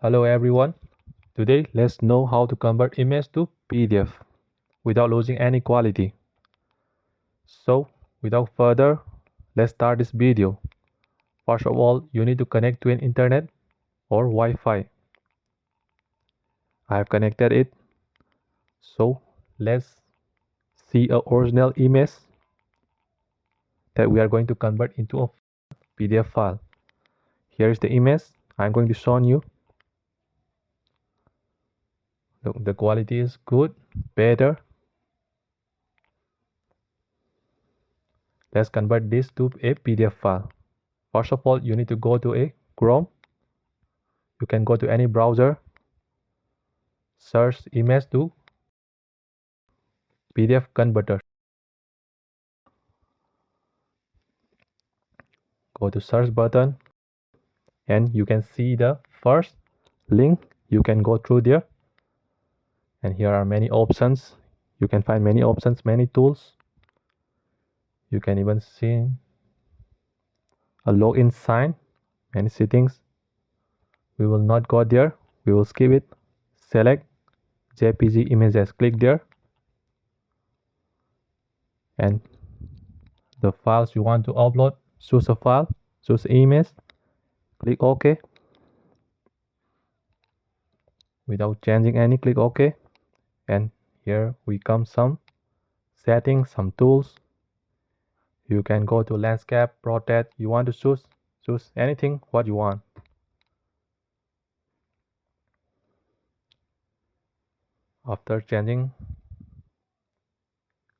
Hello everyone. Today let's know how to convert image to PDF without losing any quality. So without further, let's start this video. First of all, you need to connect to an internet or Wi-Fi. I have connected it. So let's see a original image that we are going to convert into a PDF file. Here is the image I'm going to show you. Look, the quality is good, better. Let's convert this to a PDF file. First of all, you need to go to a Chrome. You can go to any browser, search image to PDF converter. Go to search button and you can see the first link. You can go through there and here are many options. You can find many options, many tools. You can even see a login sign, many settings. We will not go there. We will skip it. Select JPG images. Click there and the files you want to upload, choose a file, choose image, click OK. Without changing any, click OK. And here we come some settings, some tools. You can go to landscape, portrait. You want to choose anything what you want. After changing,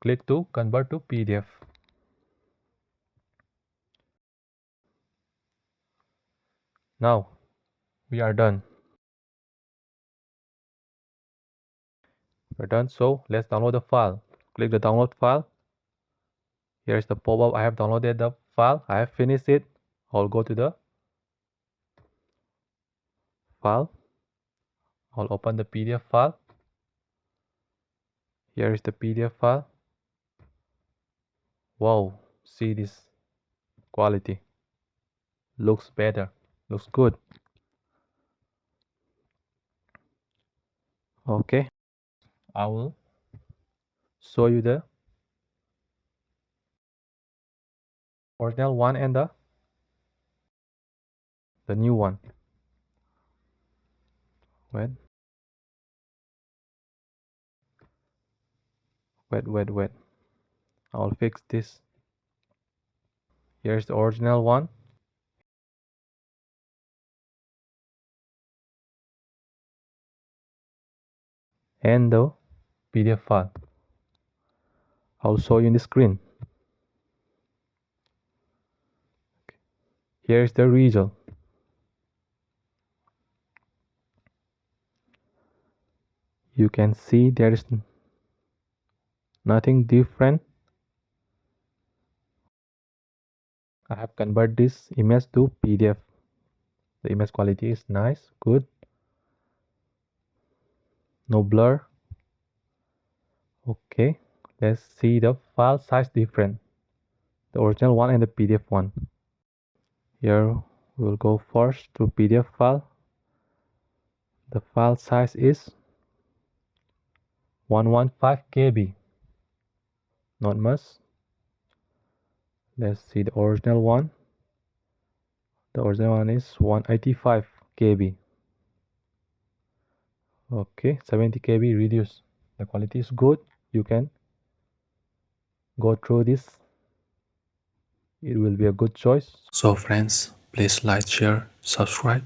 click to convert to PDF. Now we are done. We're done. So let's download the file. Click the download file. Here is the pop-up. I have downloaded the file. I have finished it. I'll go to the file. I'll open the PDF file. Here is the PDF file. Wow, see this quality. Looks better. Looks good. Okay, I will show you the original one and the new one. Wait. I'll fix this. Here's the original one. And the PDF file. I'll show you in the screen. Here's the result. You can see there is nothing different. I have converted this image to PDF. The image quality is nice, good. No blur. Okay, let's see the file size different. The original one and the PDF one. Here we will go first to PDF file. The file size is 115 KB. Not much. Let's see the original one. The original one is 185 KB. Okay, 70 KB reduced. The quality is good. You can go through this. It will be a good choice. So friends, please like, share, subscribe.